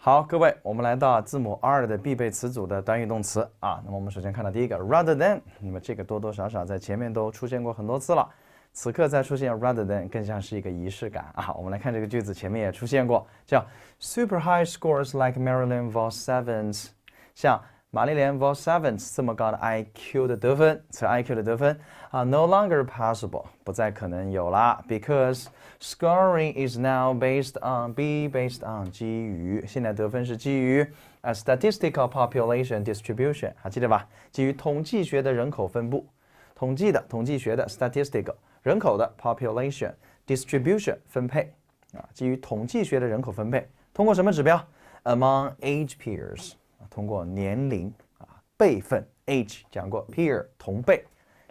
好，各位，我们来到字母 R 的必备词组的短语动词啊。那么我们首先看到第一个 rather than， 那么这个多多少少在前面都出现过很多次了，此刻再出现 rather than 更像是一个仪式感啊。我们来看这个句子，前面也出现过，叫 super high scores like Marilyn Vos-Savant， 像玛丽莲 Vos-Savant 这么高的 IQ 的得分，此 IQ 的得分啊 no longer possible 不再可能有啦 ，because scoring is now based on 基于现在得分是基于 a statistical population distribution 还记得吧？基于统计学的人口分布，统计学的 statistical 人口的 population distribution 分配啊，基于统计学的人口分配，通过什么指标 ？Among age peers。通过年龄啊辈分 age 讲过 peer 同辈，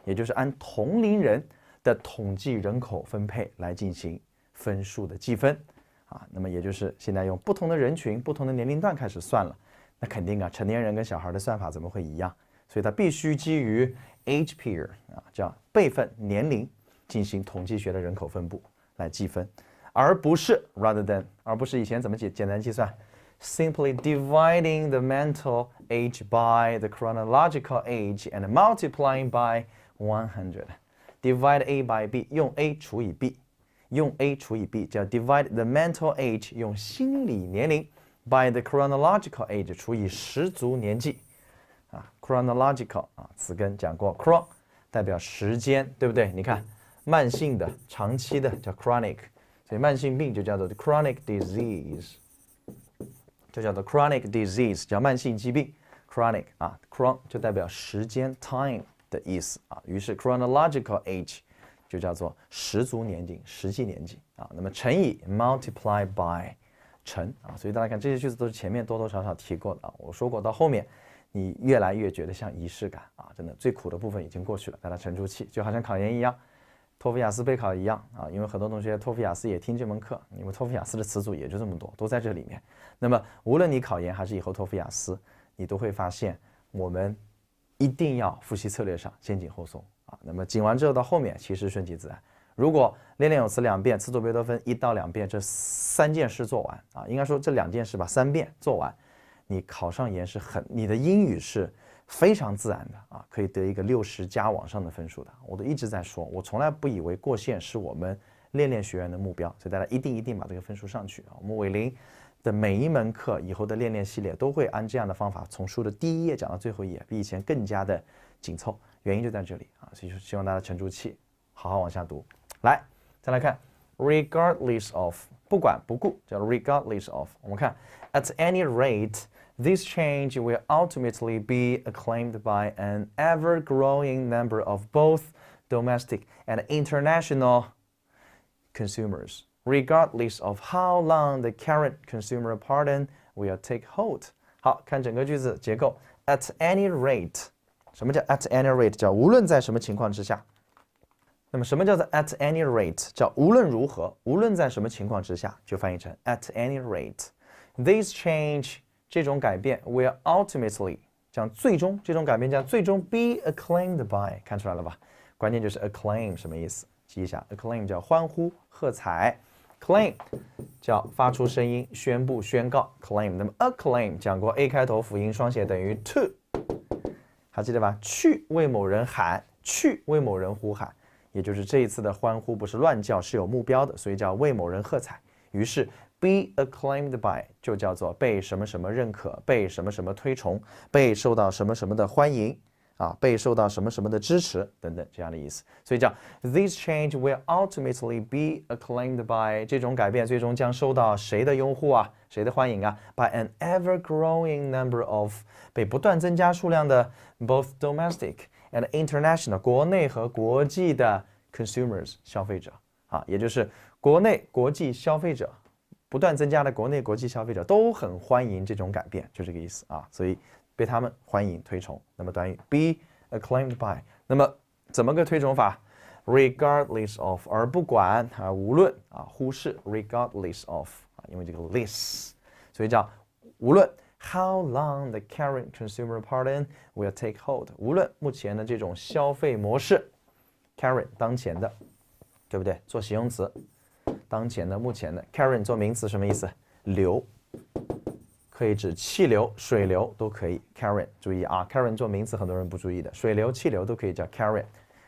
也就是按同龄人的统计人口分配来进行分数的计分啊。那么也就是现在用不同的人群、不同的年龄段开始算了，那肯定啊，成年人跟小孩的算法怎么会一样？所以它必须基于 age peer 啊，叫辈分年龄进行统计学的人口分布来计分，而不是 rather than， 而不是以前怎么简单计算。Simply dividing the mental age by the chronological age and multiplying by 100. Divide A by B， 用 A 除以 B， 用 A 除以 B 叫 divide the mental age， 用心理年龄 by the chronological age 除以实足年纪啊 chronological 啊词根讲过 chron 代表时间，对不对？你看慢性的、长期的叫 chronic， 所以慢性病就叫做 chronic disease。就叫做 chronic disease， 叫慢性疾病 chronic 啊 chron 就代表时间 time 的意思啊，于是 chronological age 就叫做实足年纪、实际年纪啊。那么乘以 multiply by 乘啊，所以大家看这些句子都是前面多多少少提过的啊。我说过到后面你越来越觉得像仪式感啊，真的最苦的部分已经过去了，大家沉住气，就好像考研一样。托福雅思备考一样啊，因为很多同学托福雅思也听这门课，因为托福雅思的词组也就这么多，都在这里面。那么无论你考研还是以后托福雅思，你都会发现我们一定要复习策略上先紧后松啊。那么紧完之后到后面其实顺其自然。如果练练有词2遍，词组贝多芬1到2遍，这3件事做完啊，应该说这2件事吧，3遍做完，你考上研是你的英语是非常自然的啊，可以得一个60加往上的分数的。我都一直在说，我从来不以为过线是我们练练学员的目标，所以大家一定把这个分数上去啊。我们伟林的每一门课以后的练系列都会按这样的方法，从书的第1页讲到最后1页，比以前更加的紧凑，原因就在这里啊。所以希望大家沉住气，好好往下读。来，再来看 regardless of 不管不顾叫 regardless of， 我们看 at any rate。This change will ultimately be acclaimed by an ever-growing number of both domestic and international consumers, regardless of how long the current consumer pattern will take hold. 好，看整个句子结构 at any rate， 什么叫 at any rate？ 叫无论在什么情况之下。那么什么叫做 at any rate？ 叫无论如何，无论在什么情况之下，就翻译成 at any rate. This change这种改变 will ultimately 讲最终，这种改变将最终 be acclaimed by， 看出来了吧？关键就是 acclaim 什么意思？记一下 acclaim 叫欢呼、喝彩 ，claim 叫发出声音、宣布、宣告 claim。那么 acclaim 讲过 A 开头辅音双写等于 to， 还记得吧？去为某人喊，去为某人呼喊，也就是这一次的欢呼不是乱叫，是有目标的，所以叫为某人喝彩。于是be acclaimed by 就叫做被什么什么认可，被什么什么推崇，被受到什么什么的欢迎啊，被受到什么什么的支持等等这样的意思。所以叫 This change will ultimately be acclaimed by 这种改变最终将受到谁的拥护啊，谁的欢迎啊 ？By an ever-growing number of 被不断增加数量的 both domestic and international 国内和国际的 consumers 消费者啊，也就是国内国际消费者。不断增加的国内国际消费者都很欢迎这种改变，就这个意思啊，所以被他们欢迎推崇。那么短语 be acclaimed by， 那么怎么个推崇法 ？regardless of 而不管啊，无论啊，忽视 regardless of 啊，因为这个 less， 所以叫无论 how long the current consumer pattern will take hold， 无论目前的这种消费模式 current 当前的，对不对？做形容词。当前的、目前的 ，current 做名词什么意思？流可以指气流、水流都可以。current 注意啊 ，current 做名词很多人不注意的，水流、气流都可以叫 current。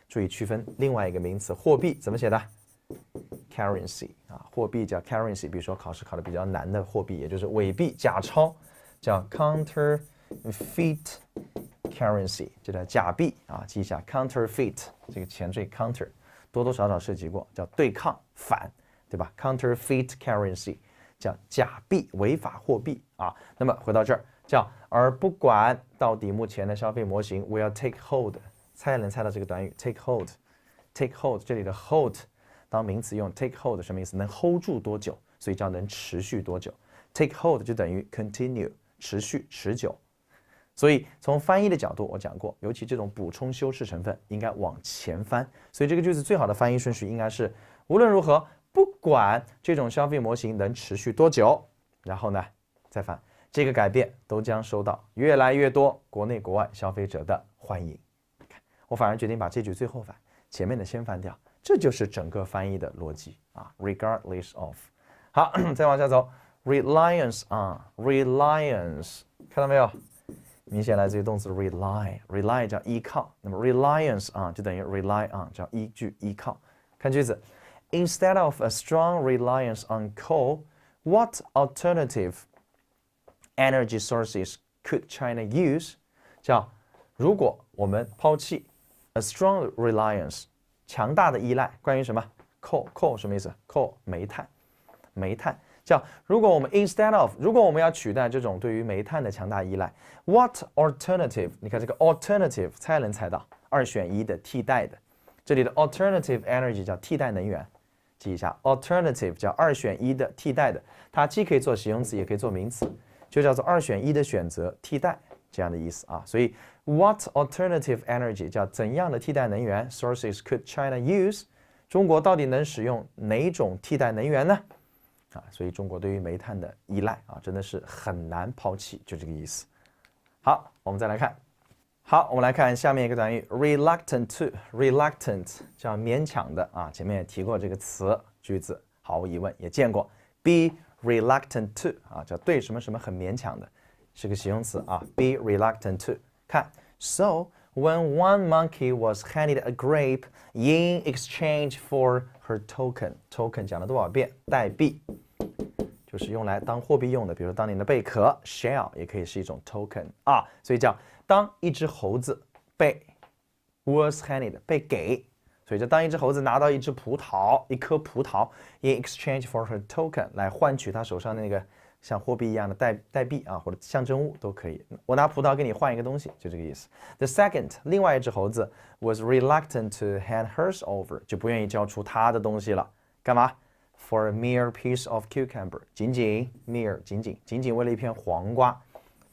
注意区分另外一个名词货币怎么写的 ？currency 啊，货币叫 currency。比如说考试考的比较难的货币，也就是伪币、假钞，叫 counterfeit currency， 这叫假币啊，记一下 counterfeit 这个前缀 counter， 多多少少涉及过，叫对抗、反，对吧 ？counterfeit currency 叫假币、违法货币啊。那么回到这儿，叫而不管到底目前的消费模型 will take hold。猜也能猜到这个短语 take hold，take hold 这里的 hold 当名词用 take hold 什么意思？能 hold 住多久？所以叫能持续多久 ？take hold 就等于 continue 持续持久。所以从翻译的角度，我讲过，尤其这种补充修饰成分应该往前翻。所以这个句子最好的翻译顺序应该是：无论如何，不管这种消费模型能持续多久，然后呢再翻，这个改变都将受到越来越多国内国外消费者的欢迎。我反而决定把这句最后翻，前面的先翻掉，这就是整个翻译的逻辑啊。Regardless of， 好，再往下走 ，reliance on， reliance， 看到没有？明显来自于动词 rely 叫依靠，那么 reliance on 就等于 rely on 叫依据依靠。看句子 ，Instead of a strong reliance on coal, what alternative energy sources could China use？ 叫如果我们抛弃 a strong reliance 强大的依赖，关于什么 coal 什么意思 ？coal 煤炭叫如果我们 instead of 如果我们要取代这种对于煤炭的强大依赖 ，what alternative？ 你看这个 alternative 猜能猜到二选一的替代的，这里的 alternative energy 叫替代能源，记一下 alternative 叫二选一的替代的，它既可以做形容词也可以做名词，就叫做二选一的选择替代这样的意思啊，所以 What alternative energy 叫怎样的替代能源 sources could China use？ 中国到底能使用哪种替代能源呢？啊，所以中国对于煤炭的依赖啊，真的是很难抛弃，就这个意思。好，我们再来看，好，我们来看下面一个短语 reluctant to，reluctant 叫勉强的啊，前面也提过这个词，句子毫无疑问也见过 ，be reluctant to 啊，叫对什么什么很勉强的。是个形容词啊 ，be reluctant to。看 ，So when one monkey was handed a grape in exchange for her token 讲了多少遍？代币，就是用来当货币用的，比如说当年的贝壳 shell 也可以是一种 token 啊，所以叫当一只猴子被 was handed 被给，所以就当一只猴子拿到一颗葡萄 in exchange for her token 来换取他手上的那个。像货币一样的代币啊，或者象征物都可以。我拿葡萄给你换一个东西，就这个意思。The second， 另外一只猴子 was reluctant to hand hers over， 就不愿意交出他的东西了。干嘛 ？For a mere piece of cucumber， 仅仅为了一片黄瓜。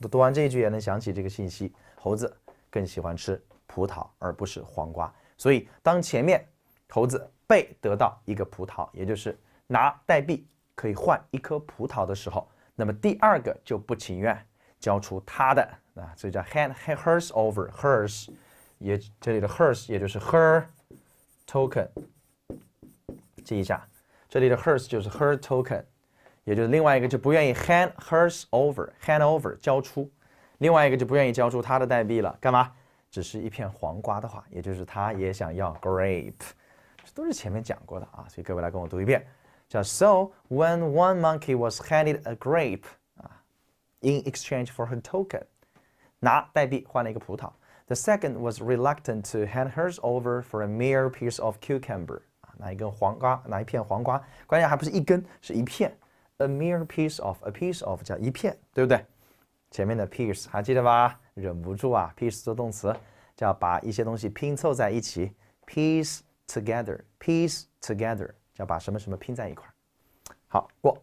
读完这一句也能想起这个信息：猴子更喜欢吃葡萄而不是黄瓜。所以当前面猴子被得到一个葡萄，也就是拿代币可以换一颗葡萄的时候。那么第二个就不情愿交出他的啊，所以叫 hand hers over hers， 这里的 hers 也就是 her token， 记一下，这里的 hers 就是 her token， 也就是另外一个就不愿意 hand hers hand over 交出，另外一个就不愿意交出他的代币了，干嘛？只是一片黄瓜的话，也就是他也想要 grape， 这都是前面讲过的啊，所以各位来跟我读一遍。叫 So when one monkey was handed a grape 啊 in exchange for her token， 拿代币换了一个葡萄。The second was reluctant to hand hers over for a mere piece of cucumber 啊，拿一片黄瓜，关键还不是一根，是一片。A mere piece of 叫一片，对不对？前面的 piece 还记得吧？忍不住啊 ，piece 做动词，叫把一些东西拼凑在一起 ，piece together。要把什么什么拼在一块儿。好，过。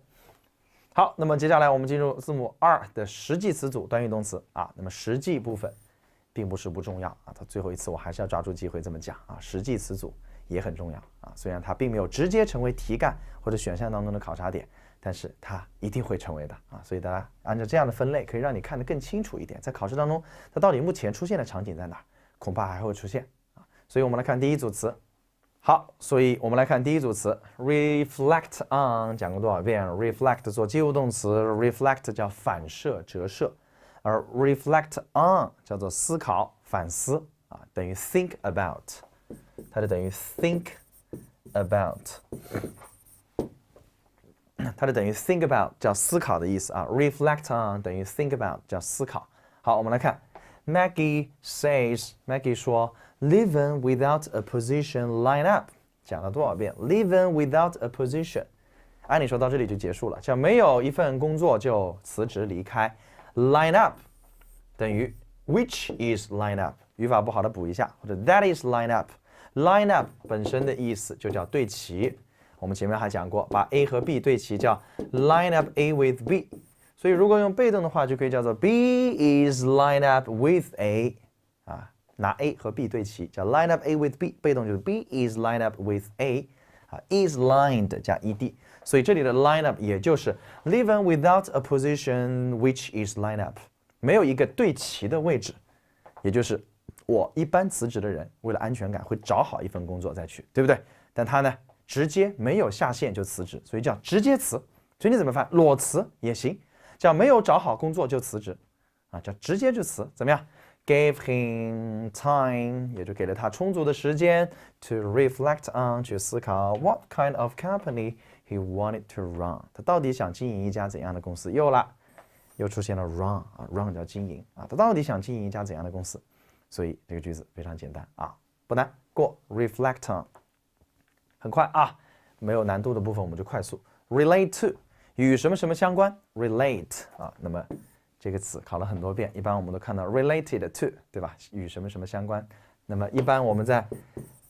好，那么接下来我们进入字母 R 的实际词组短语动词啊。那么实际部分并不是不重要啊，到最后一次我还是要抓住机会这么讲啊。实际词组也很重要啊，虽然它并没有直接成为题干或者选项当中的考察点，但是它一定会成为的啊。所以大家按照这样的分类，可以让你看得更清楚一点，在考试当中它到底目前出现的场景在哪儿，恐怕还会出现啊。所以我们来看第一组词。好，所以我们来看第一组词 reflect on 讲过多少遍 ？reflect 做及物动词 ，reflect 叫反射、折射，而 reflect on 叫做思考、反思啊，等于 think about， 它就等于 think about， 它就等于 think about 叫思考的意思啊 ，reflect on 等于 think about 叫思考。好，我们来看 Maggie says，Maggie 说。Living without a position line up 讲了多少遍 ？Living without a position， 按理说到这里就结束了，叫没有一份工作就辞职离开。Line up 等于 which is line up， 语法不好的补一下，或者 that is line up。Line up 本身的意思就叫对齐，我们前面还讲过，把 A 和 B 对齐叫 line up A with B， 所以如果用被动的话，就可以叫做 B is line up with A 啊。拿 A 和 B 对齐，叫 line up A with B， 被动就是 B is line up with A， 啊 is lined 加 ed， 所以这里的 line up 也就是 living without a position which is line up， 没有一个对齐的位置，也就是我一般辞职的人为了安全感会找好一份工作再去，对不对？但他呢直接没有下线就辞职，所以叫直接辞，所以你怎么翻？裸辞也行，叫没有找好工作就辞职，啊叫直接就辞，怎么样？Gave him time， 也就给了他充足的时间 to reflect on， 去思考 what kind of company he wanted to run， 他到底想经营一家怎样的公司？又出现了 run 啊 ，run 叫经营啊，他到底想经营一家怎样的公司？所以这个句子非常简单啊，不难过 reflect on， 很快啊，没有难度的部分我们就快速 relate to 与什么什么相关 relate 啊，那么。这个词考了很多遍，一般我们都看到 related to， 对吧？与什么什么相关。那么一般我们在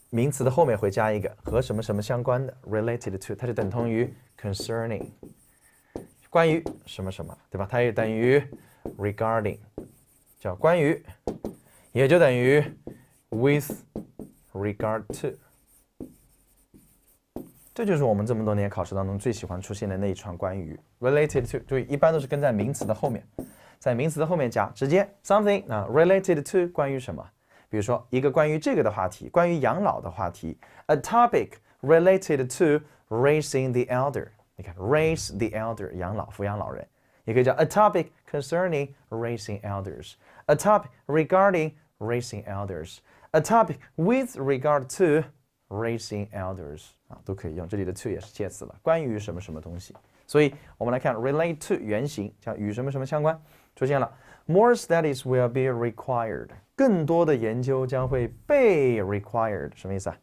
名词的后面会加一个和什么什么相关的 related to， 它就等同于 concerning， 关于什么什么，对吧？它也等于 regarding， 叫关于，也就等于 with regard to。这就是我们这么多年考试当中最喜欢出现的那一串关于 related to， 就一般都是跟在名词的后面。在名词的后面加直接 something 啊 related to 关于什么？比如说一个关于这个的话题，关于养老的话题 ，a topic related to raising the elder。你看 raise the elder 养老抚养老人，也可以叫 a topic concerning raising elders，a topic regarding raising elders，a topic with regard to raising elders 啊都可以用。这里的 to 也是介词了，关于什么什么东西。所以我们来看 relate to 原型，叫与什么什么相关。出现了 more studies will be required， 更多的研究将会被 required， 什么意思啊？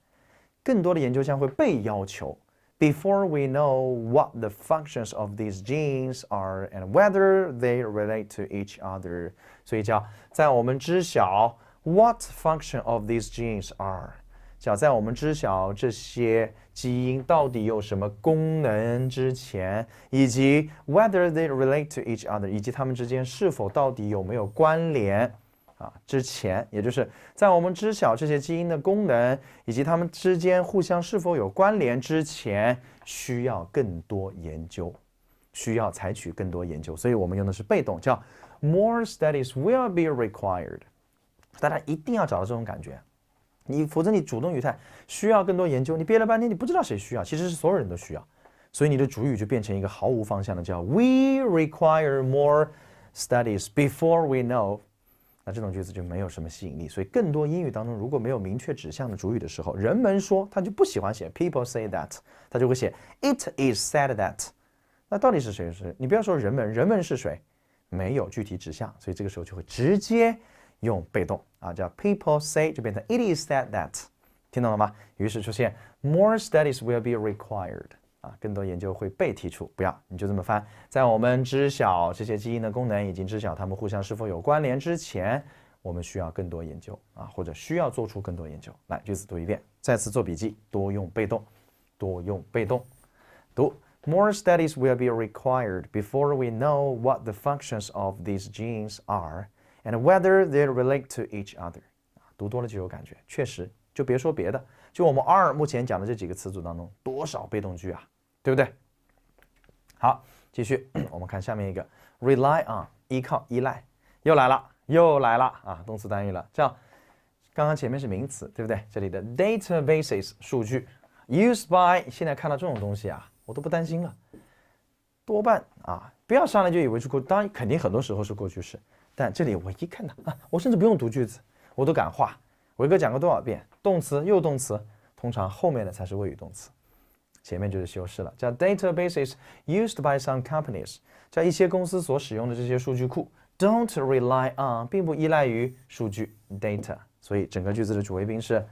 更多的研究将会被要求。Before we know what the functions of these genes are and whether they relate to each other， 所以叫在我们知晓 what function of these genes are， 叫在我们知晓这些基因到底有什么功能之前，以及 whether they relate to each other， 以及它们之间是否到底有没有关联啊之前，也就是在我们知晓这些基因的功能以及它们之间互相是否有关联之前，需要更多研究，需要采取更多研究，所以我们用的是被动，叫 more studies will be required。大家一定要找到这种感觉。否则你主动语态需要更多研究，你憋了半天你不知道谁需要，其实是所有人都需要，所以你的主语就变成一个毫无方向的叫 We require more studies before we know， 那这种句子就没有什么吸引力。所以更多英语当中如果没有明确指向的主语的时候，人们说他就不喜欢写 people say that， 他就会写 it is said that， 那到底是谁？你不要说人们，人们是谁？没有具体指向，所以这个时候就会直接用被动啊，叫 people say 就变成 it is said that， 听懂了吗？于是出现 more studies will be required 啊，更多研究会被提出。不要，你就这么翻，在我们知晓这些基因的功能以及知晓它们互相是否有关联之前，我们需要更多研究啊，或者需要做出更多研究。来，句子读一遍，再次做笔记，多用被动，多用被动。读 More studies will be required before we know what the functions of these genes are。And whether they relate to each other， 读多了就有感觉，确实，就别说别的，就我们 are 目前讲的这几个词组当中，多少被动句啊，对不对？好，继续，我们看下面一个 rely on， 依靠、依赖，又来了啊，动词单语了，叫刚刚前面是名词，对不对？这里的 databases 数据 used by 现在看到这种东西啊，我都不担心了。多半啊，不要上来就以为是过，当然肯定很多时候是过去式，但这里我一看到啊，我甚至不用读句子，我都敢画。伟哥讲过多少遍，动词又动词，通常后面的才是谓语动词，前面就是修饰了。叫 databases used by some companies， 叫一些公司所使用的这些数据库 ，don't rely on， 并不依赖于数据 data， 所以整个句子的主谓宾是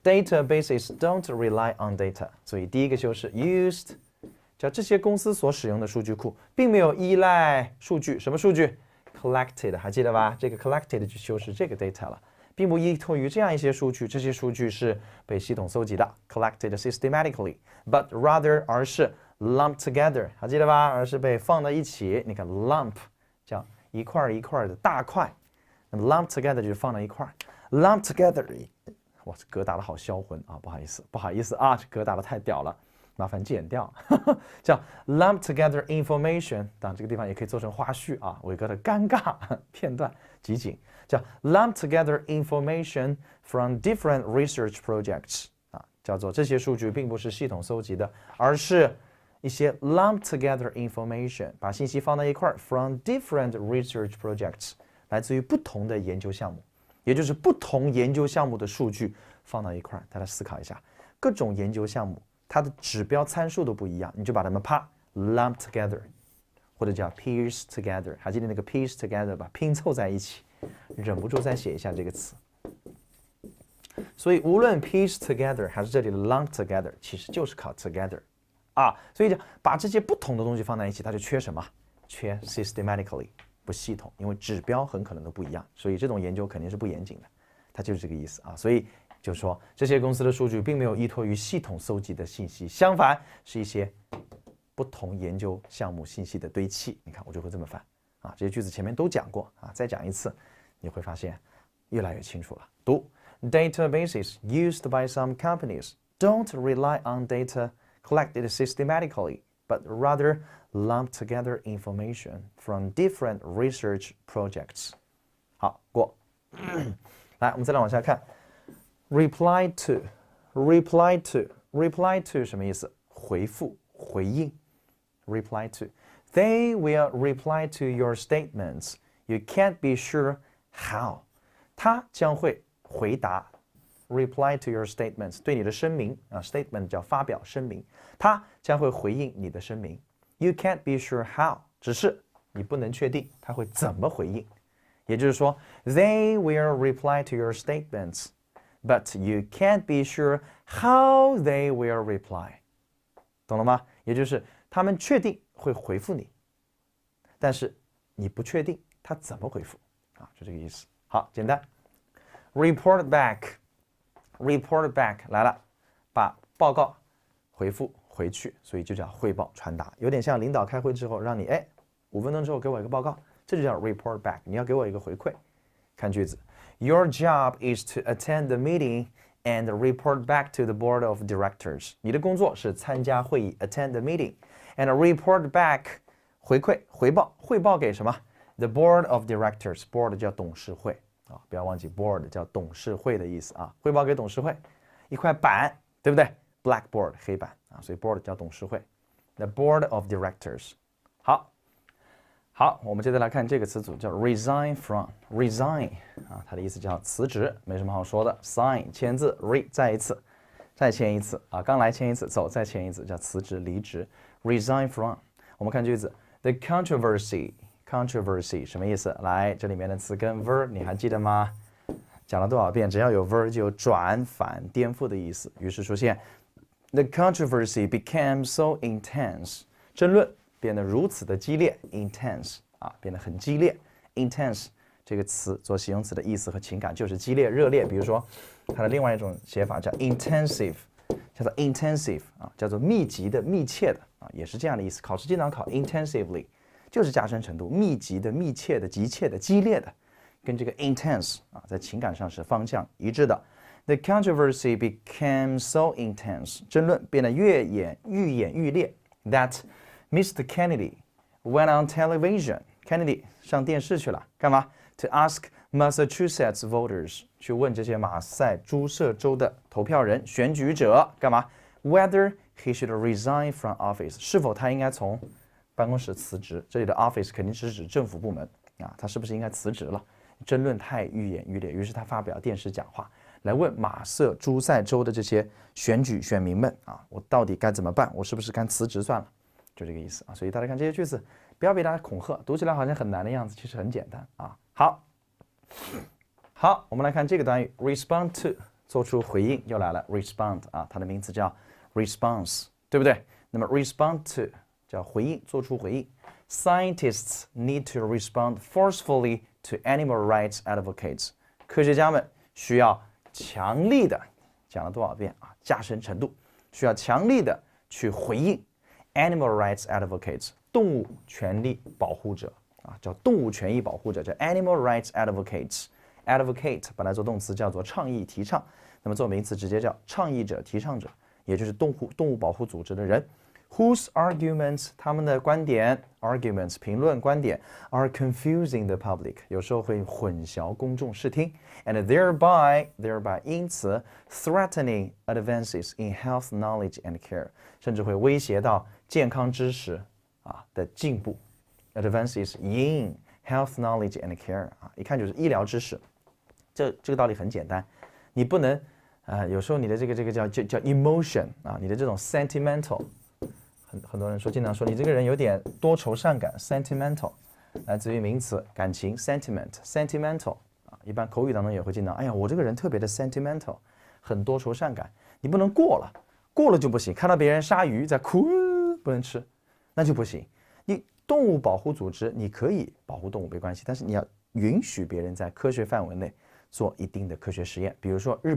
databases don't rely on data， 所以第一个修饰 used。叫这些公司所使用的数据库，并没有依赖数据，什么数据 ？collected， 还记得吧？这个 collected 就修饰这个 data 了，并不依托于这样一些数据，这些数据是被系统搜集的 ，collected systematically，but rather 而是 lumped together， 还记得吧？而是被放在一起。你看 lump 叫一块一块的大块，那么 lumped together 就是放在一块 ，lumped together， 哇，这嗝打的好销魂啊！不好意思啊，这嗝打的太屌了。麻烦剪掉，叫 lump together information， 当然这个地方也可以做成花絮啊，伟哥的尴尬片段集锦，叫 lump together information from different research projects， 啊，叫做这些数据并不是系统搜集的，而是一些 lump together information， 把信息放在一块 from different research projects， 来自于不同的研究项目，也就是不同研究项目的数据放到一块，大家思考一下，各种研究项目。它的指标参数都不一样，你就把它们啪 lump together， 或者叫 piece together， 还记得那个 piece together 吧？拼凑在一起，忍不住再写一下这个词。所以无论 piece together 还是这里的 lump together， 其实就是靠 together 啊。所以讲把这些不同的东西放在一起，它就缺什么？缺 systematically， 不系统，因为指标很可能都不一样，所以这种研究肯定是不严谨的，它就是这个意思啊。所以。就是说，这些公司的数据并没有依托于系统搜集的信息，相反是一些不同研究项目信息的堆砌。你看，我就会这么翻啊。这些句子前面都讲过啊，再讲一次，你会发现越来越清楚了。读 Databases used by some companies don't rely on data collected systematically, but rather lump together information from different research projects。好，过。来，我们再来往下看。Reply to 什么意思？回复、回应。Reply to. They will reply to your statements. You can't be sure how. 他将会回答。Reply to your statements. 对你的声明啊 ，statement 叫发表声明。他将会回应你的声明。You can't be sure how. 只是你不能确定他会怎么回应。也就是说 ，They will reply to your statements.But you can't be sure how they will reply， 懂了吗？也就是他们确定会回复你，但是你不确定他怎么回复啊，就这个意思。好，简单。Report back 来了，把报告回复回去，所以就叫汇报传达，有点像领导开会之后让你5分钟之后给我一个报告，这就叫 report back， 你要给我一个回馈。看句子。Your job is to attend the meeting and report back to the board of directors. 你的工作是参加会议 attend the meeting and report back 回馈汇报给什么 The board of directors. Board 叫董事会啊，不要忘记 board 叫董事会的意思啊，汇报给董事会一块板，对不对 ？Blackboard 黑板啊，所以 board 叫董事会 The board of directors. 好，我们接着来看这个词组叫 resign from。resign 啊，它的意思叫辞职，没什么好说的。sign 签字 ，re 再一次，再签一次啊，刚来签一次，走再签一次，叫辞职离职。resign from， 我们看句子 ，the controversy 什么意思？来，这里面的词根 ver 你还记得吗？讲了多少遍？只要有 ver 就有转、反、颠覆的意思。于是出现 the controversy became so intense， 争论。变得如此的激烈 intense 啊，变得很激烈 intense 这个词做形容词的意思和情感就是激烈热烈。比如说它的另外一种写法叫 intensive， 叫做 intensive 啊，叫做密集的、密切的啊，也是这样的意思。考试经常考 intensively， 就是加深程度，密集的、密切的、急切的、激烈的，跟这个 intense 啊，在情感上是方向一致的。The controversy became so intense， 争论变得愈演愈烈 that Mr. Kennedy went on television. Kennedy 上电视去了，干嘛 ？To ask Massachusetts voters 去问这些马赛诸塞州的投票人、选举者干嘛 ？Whether he should resign from office 是否他应该从办公室辞职？这里的 office 肯定是指政府部门啊，他是不是应该辞职了？争论太愈演愈烈，于是他发表电视讲话，来问马瑟诸塞州的这些选民们啊，我到底该怎么办？我是不是该辞职算了？就这个意思啊。所以大家看这些句子，不要被大家恐吓，读起来好像很难的样子，其实很简单啊。好，我们来看这个短语 respond to， 做出回应又来了 respond 啊，它的名词叫 response， 对不对？那么 respond to 叫回应，做出回应。Scientists need to respond forcefully to animal rights advocates。科学家们需要强力的，讲了多少遍啊？加深程度，需要强力的去回应 animal rights advocates， 动物权利保护者啊，叫动物权益保护者，叫 animal rights advocates。advocate 本来做动词叫做倡议、提倡，那么做名词直接叫倡议者、提倡者，也就是动物保护组织的人。Whose arguments 他们的观点 arguments 评论观点 are confusing the public 有时候会混淆公众视听 and thereby 因此 threatening advances in health knowledge and care 甚至会威胁到健康知识的进步 advances in health knowledge and care 一看就是医疗知识。这个道理很简单，你不能有时候你的这个叫 emotion 你的这种 sentimental。很多人经常说你这个人有点多愁善感 sentimental 来自于名词感情 sentimental 一般口语当中也会经常哎呀我这个人特别的 sentimental 很多愁善感，你不能过了就不行，看到别人杀鱼在哭不能吃那就不行。你动物保护组织你可以保护动物没关系，但是你要允许别人在科学范围内做一定的科学实验。比如说日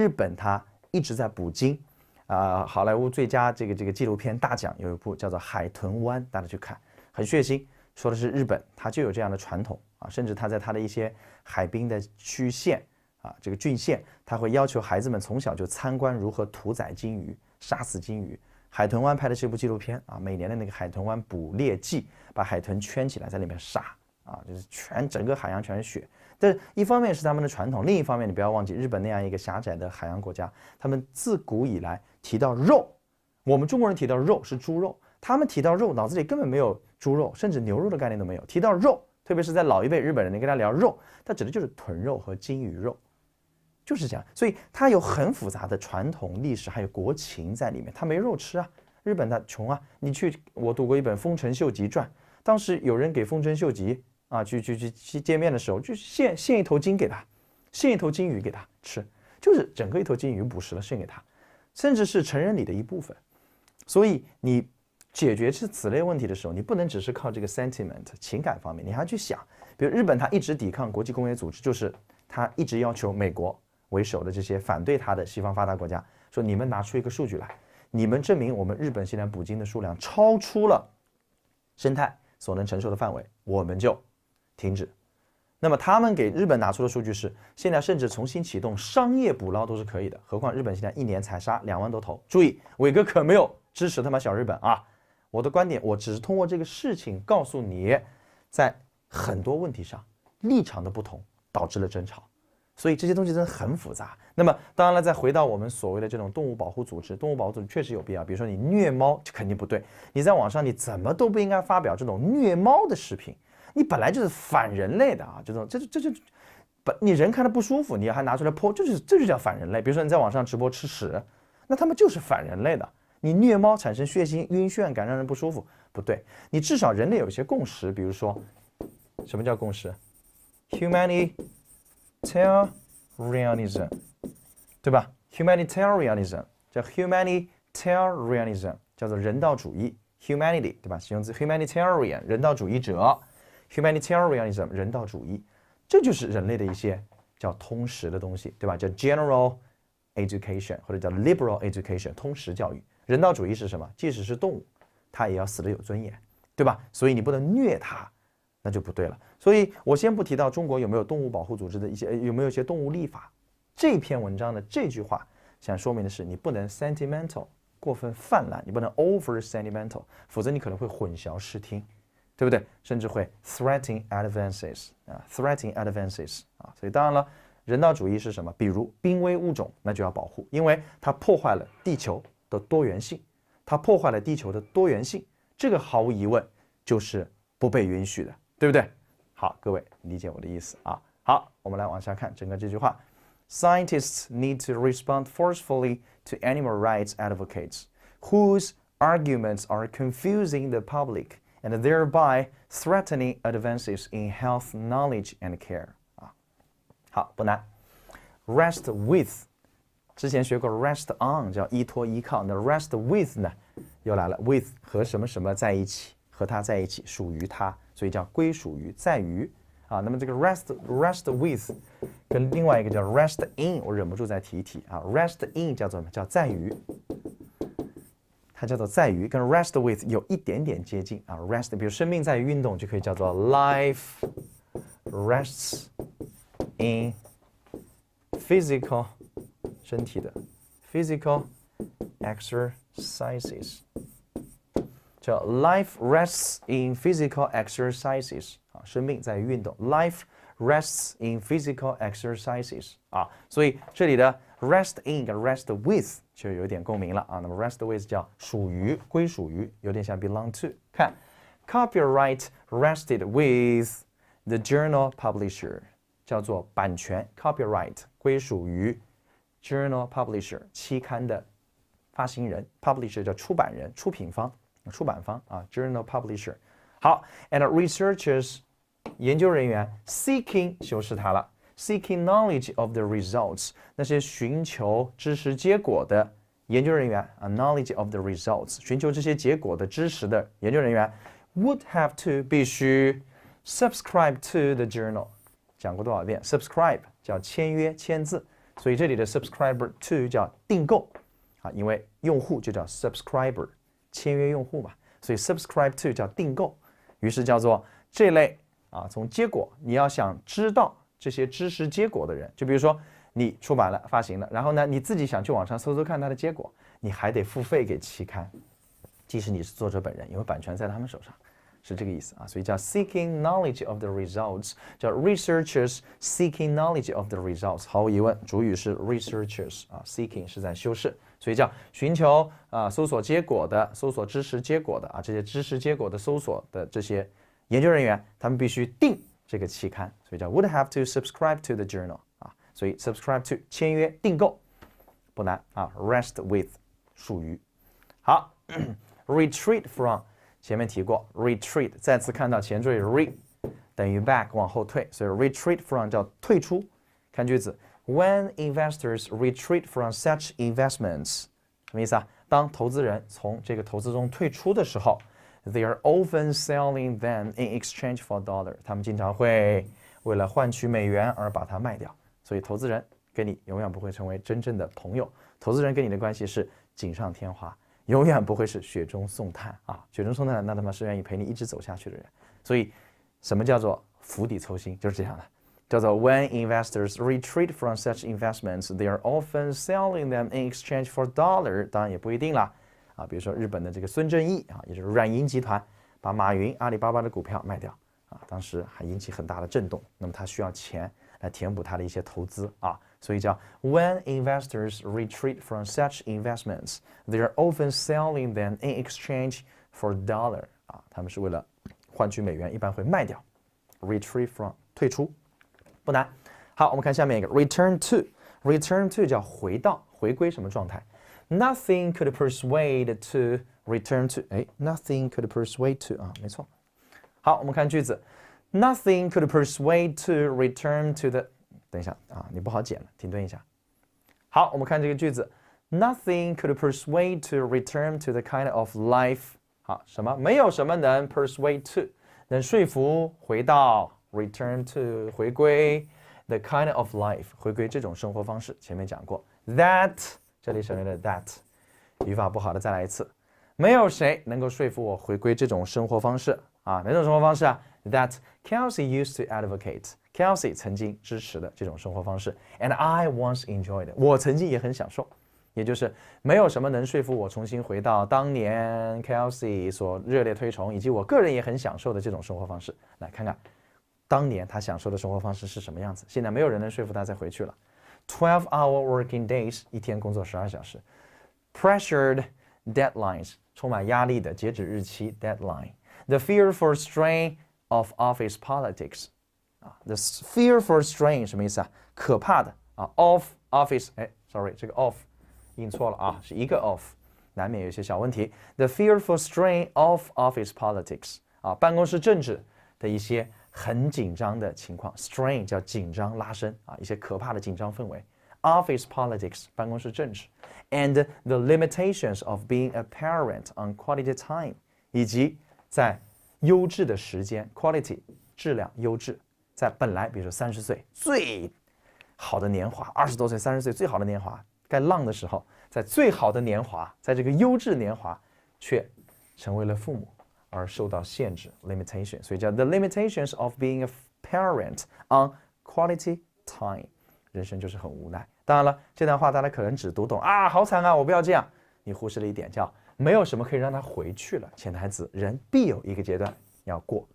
本它一直在捕鲸好莱坞最佳这个纪录片大奖有一部叫做《海豚湾》，大家去看，很血腥，说的是日本它就有这样的传统甚至它在它的一些海滨的区县这个郡县，它会要求孩子们从小就参观如何屠宰鲸鱼、杀死鲸鱼。海豚湾拍的是一部纪录片每年的那个海豚湾捕猎季，把海豚圈起来在里面杀就是整个海洋全是血。但是一方面是他们的传统，另一方面你不要忘记日本那样一个狭窄的海洋国家，他们自古以来提到肉，我们中国人提到肉是猪肉，他们提到肉脑子里根本没有猪肉甚至牛肉的概念都没有，提到肉特别是在老一辈日本人你跟他聊肉，他指的就是豚肉和鲸鱼肉，就是这样。所以它有很复杂的传统历史还有国情在里面，他没肉吃日本他穷我读过一本丰臣秀吉传，当时有人给丰臣秀吉去见面的时候，就献一头鲸给他，献一头鲸鱼给他吃，就是整个一头鲸鱼捕食了献给他，甚至是成人礼的一部分。所以你解决此类问题的时候，你不能只是靠这个 sentiment 情感方面，你还要去想，比如日本他一直抵抗国际工业组织，就是他一直要求美国为首的这些反对他的西方发达国家，说你们拿出一个数据来，你们证明我们日本现在捕鲸的数量超出了生态所能承受的范围，我们就停止。那么他们给日本拿出的数据是，现在甚至重新启动商业捕捞都是可以的，何况日本现在一年采杀2万多头。注意，伟哥可没有支持他妈小日本我的观点，我只是通过这个事情告诉你，在很多问题上立场的不同导致了争吵，所以这些东西真的很复杂。那么当然了，再回到我们所谓的这种动物保护组织，动物保护组织确实有必要，比如说你虐猫肯定不对，你在网上你怎么都不应该发表这种虐猫的视频，你本来就是反人类的这就你人看着不舒服，你还拿出来泼，这就叫反人类。比如说你在网上直播吃屎，那他们就是反人类的。你虐猫产生血腥晕眩感，让人不舒服，不对。你至少人类有一些共识，比如说什么叫共识 ？Humanitarianism， 对吧 ？Humanitarianism 叫 humanitarianism， 叫做人道主义 ，humanity 对吧？形容词 humanitarian 人道主义者 ，humanitarianism 人道主义，这就是人类的一些叫通识的东西，对吧？叫 general education 或者叫 liberal education 通识教育。人道主义是什么？即使是动物，它也要死得有尊严，对吧？所以你不能虐它，那就不对了。所以我先不提到中国有没有动物保护组织的有没有一些动物立法，这篇文章的这句话想说明的是，你不能 sentimental 过分泛滥，你不能 over sentimental， 否则你可能会混淆视听，对不对？甚至会 threatening advances 啊。所以当然了，人道主义是什么？比如濒危物种，那就要保护，因为它破坏了地球的多元性，它破坏了地球的多元性，这个毫无疑问就是不被允许的，对不对？好，各位理解我的意思啊。好，我们来往下看整个这句话。Scientists need to respond forcefully to animal rights advocates whose arguments are confusing the public and thereby threatening advances in health knowledge and care. 啊，好，不难。Rest with， 之前学过 rest on 叫依托依靠，那 rest with 呢又来了 ，with 和什么什么在一起，和它在一起，属于它，所以叫归属于，在于。啊，那么这个 rest with 跟另外一个叫 rest in， 我忍不住再提一提啊 ，rest in 叫做什么？叫在于，它叫做在于，跟 rest with 有一点点接近啊。rest， 比如生命在于运动，就可以叫做 life rests in physical 身体的 physical exercises， 叫 life rests in physical exercises。生命在于运动 ，life rests in physical exercises 啊，所以这里的 rest in 跟 rest with 就有点共鸣了啊。那么 rest with 叫属于、归属于，有点像 belong to。看 ，copyright rested with the journal publisher， 叫做版权 copyright 归属于 journal publisher 期刊的发行人 ，publisher 叫出版人、出品方、出版方啊 ，journal publisher。好 ，and researchers 研究人员 seeking 修饰它了 ，seeking knowledge of the results 那些寻求知识结果的研究人员啊 ，knowledge of the results 寻求这些结果的知识的研究人员 would have to 必须 subscribe to the journal 讲过多少遍 ？subscribe 叫签约签字，所以这里的 subscriber to 叫订购啊，因为用户就叫 subscriber 签约用户嘛，所以 subscribe to 叫订购，于是叫做这类。啊，从结果你要想知道这些知识结果的人，就比如说你出版了、发行了，然后呢你自己想去网上搜搜看它的结果，你还得付费给期刊，即使你是作者本人，因为版权在他们手上，是这个意思啊。所以叫 seeking knowledge of the results， 叫 researchers seeking knowledge of the results。毫无疑问，主语是 researchers 啊 ，seeking 是在修饰，所以叫寻求啊搜索结果的、搜索知识结果的啊这些知识结果的搜索的这些。研究人员他们必须订这个期刊，所以叫 would have to subscribe to the journal 啊，所以 subscribe to 签约订购不难啊 ，rest with 属于好，retreat from 前面提过 retreat 再次看到前缀 re 等于 back 往后退，所以 retreat from 叫退出。看句子 ，When investors retreat from such investments 什么意思啊？当投资人从这个投资中退出的时候。They are often selling them in exchange for dollar。他们经常会为了换取美元而把它卖掉，所以投资人跟你永远不会成为真正的朋友。投资人跟你的关系是锦上添花，永远不会是雪中送炭啊！雪中送炭，那他妈是愿意陪你一直走下去的人。所以，什么叫做釜底抽薪？就是这样的，叫做 When investors retreat from such investments, they are often selling them in exchange for dollar。当然也不一定啦。啊，比如说日本的这个孙正义啊，也就是软银集团把马云、阿里巴巴的股票卖掉啊，当时还引起很大的震动。那么他需要钱来填补他的一些投资啊，所以叫 When investors retreat from such investments, they are often selling them in exchange for dollar。啊，他们是为了换取美元，一般会卖掉。Retreat from 退出，不难。好，我们看下面一个 return to，return to 叫回到、回归什么状态？ Nothing could persuade to return to， nothing could persuade to 啊，没错。好，我们看句子 ，Nothing could persuade to return to the。等一下啊，你不好剪了，停顿一下。好，我们看这个句子 ，Nothing could persuade to return to the kind of life。好，什么？没有什么能 persuade to， 能说服回到 return to 回归 the kind of life， 回归这种生活方式。前面讲过 that。这里省略了 that， 语法不好的再来一次。没有谁能够说服我回归这种生活方式啊，哪种生活方式啊 ？That Kelsey used to advocate， Kelsey 曾经支持的这种生活方式 ，and I once enjoyed， 我曾经也很享受。也就是没有什么能说服我重新回到当年 Kelsey 所热烈推崇，以及我个人也很享受的这种生活方式。来看看当年他享受的生活方式是什么样子，现在没有人能说服他再回去了。12-hour working days， 一天工作12小时。Pressured deadlines， 充满压力的截止日期 deadline。The fearful strain of office politics， the fearful strain 什么意思啊？可怕的of office， sorry， 这个 of 印错了是一个 of， 难免有些小问题。The fearful strain of office politics， 办公室政治的一些很紧张的情况 ，strain 叫紧张拉伸一些可怕的紧张氛围。Office politics 办公室政治 ，and the limitations of being a parent on quality time， 以及在优质的时间 quality 质量优质，在本来比如说30岁最好的年华，20多岁30岁最好的年华，该浪的时候，在最好的年华，在这个优质年华，却成为了父母。而受到限制 limitation， 所以叫 the limitations of being a parent on quality time， 人生就是很无奈。当然了，这段话大家可能只读懂好惨我不要这样，你忽视了一点，叫没有什么可以让他回去了。潜台词，人必有一个阶段要过。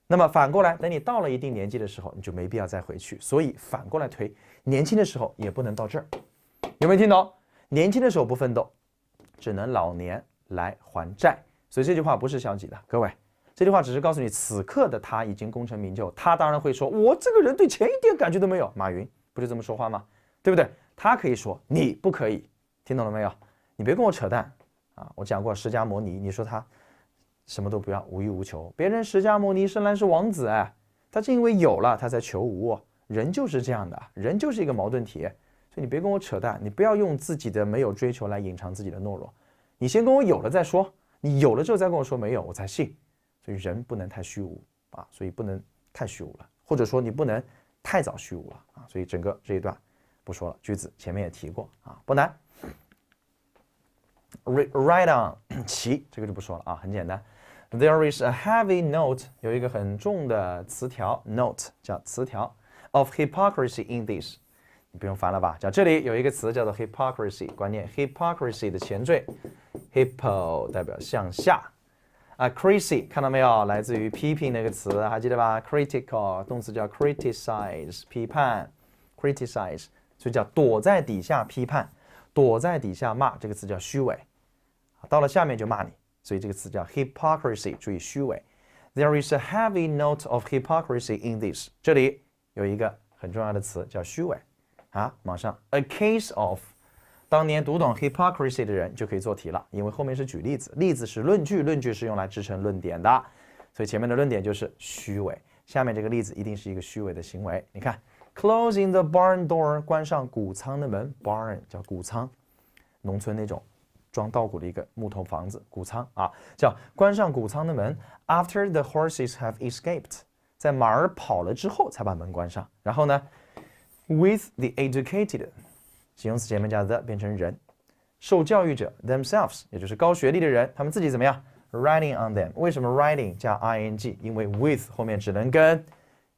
那么反过来，等你到了一定年纪的时候，你就没必要再回去。所以反过来推，年轻的时候也不能到这儿。有没有听懂？年轻的时候不奋斗，只能老年来还债。所以这句话不是消极的，各位，这句话只是告诉你，此刻的他已经功成名就，他当然会说，我这个人对钱一点感觉都没有。马云不是这么说话吗？对不对？他可以说，你不可以，听懂了没有？你别跟我扯淡我讲过释迦牟尼，你说他什么都不要，无欲无求，别人释迦牟尼生来是王子他是因为有了他才求无，人就是这样的，人就是一个矛盾体，所以你别跟我扯淡，你不要用自己的没有追求来隐藏自己的懦弱，你先跟我有了再说。你有了之后再跟我说没有，我才信。所以人不能太虚无所以不能太虚无了，或者说你不能太早虚无了所以整个这一段不说了，句子前面也提过不难。Write on 骑这个就不说了很简单。There is a heavy note， 有一个很重的词条 ，note 叫词条 of hypocrisy in this。你不用烦了吧？叫这里有一个词叫做 hypocrisy， 关键 hypocrisy 的前缀 hippo 代表向下crazy 看到没有？来自于批评那个词，还记得吧 ？critical 动词叫 criticize 批判 criticize， 所以叫躲在底下批判，躲在底下骂，这个词叫虚伪。到了下面就骂你，所以这个词叫 hypocrisy， 注意虚伪。There is a heavy note of hypocrisy in this， 这里有一个很重要的词叫虚伪。马上 a case of， 当年读懂 hypocrisy 的人就可以做题了，因为后面是举例子，例子是论据，论据是用来支撑论点的，所以前面的论点就是虚伪，下面这个例子一定是一个虚伪的行为。你看 closing the barn door， 关上谷仓的门 ，barn 叫谷仓，农村那种装稻谷的一个木头房子，谷仓叫关上谷仓的门 ，after the horses have escaped， 在马儿跑了之后才把门关上，然后呢 with the educated， 形容词前面加 the 变成人，受教育者 themselves， 也就是高学历的人，他们自己怎么样 writing on them， 为什么 writing 加 ing？ 因为 with 后面只能跟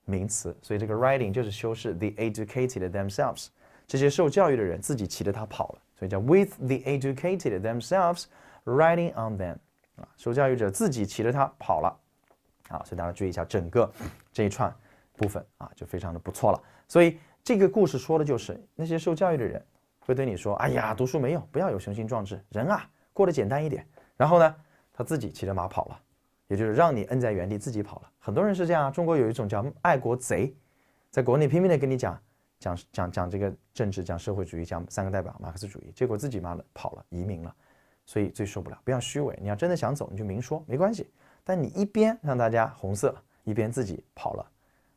名词，所以这个 writing 就是修饰 the educated themselves， 这些受教育的人自己骑着它跑了，所以叫 with the educated themselves writing on them， 受教育者自己骑着它跑了所以大家注意一下整个这一串部分就非常的不错了。所以这个故事说的就是那些受教育的人会对你说，哎呀，读书没用，不要有雄心壮志，人过得简单一点。然后呢，他自己骑着马跑了，也就是让你摁在原地自己跑了。很多人是这样，中国有一种叫爱国贼，在国内拼命的跟你讲这个政治，讲社会主义，讲三个代表马克思主义，结果自己跑了，移民了。所以最受不了，不要虚伪，你要真的想走，你就明说，没关系。但你一边让大家红色，一边自己跑了，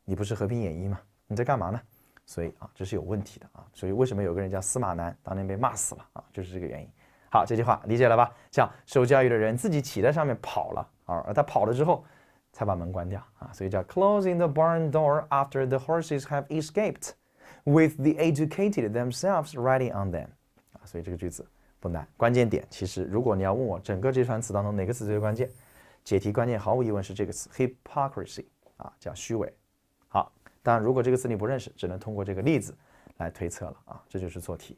你不是和平演绎吗？你在干嘛呢？所以这是有问题的所以为什么有个人叫司马南，当年被骂死了就是这个原因。好，这句话理解了吧？叫受教育的人自己骑在上面跑了而他跑了之后才把门关掉所以叫 closing the barn door after the horses have escaped with the educated themselves riding on them 所以这个句子不难，关键点其实如果你要问我整个这串词当中哪个词最关键，解题关键毫无疑问是这个词 hypocrisy 叫虚伪。好，当然如果这个词你不认识，只能通过这个例子来推测了这就是做题。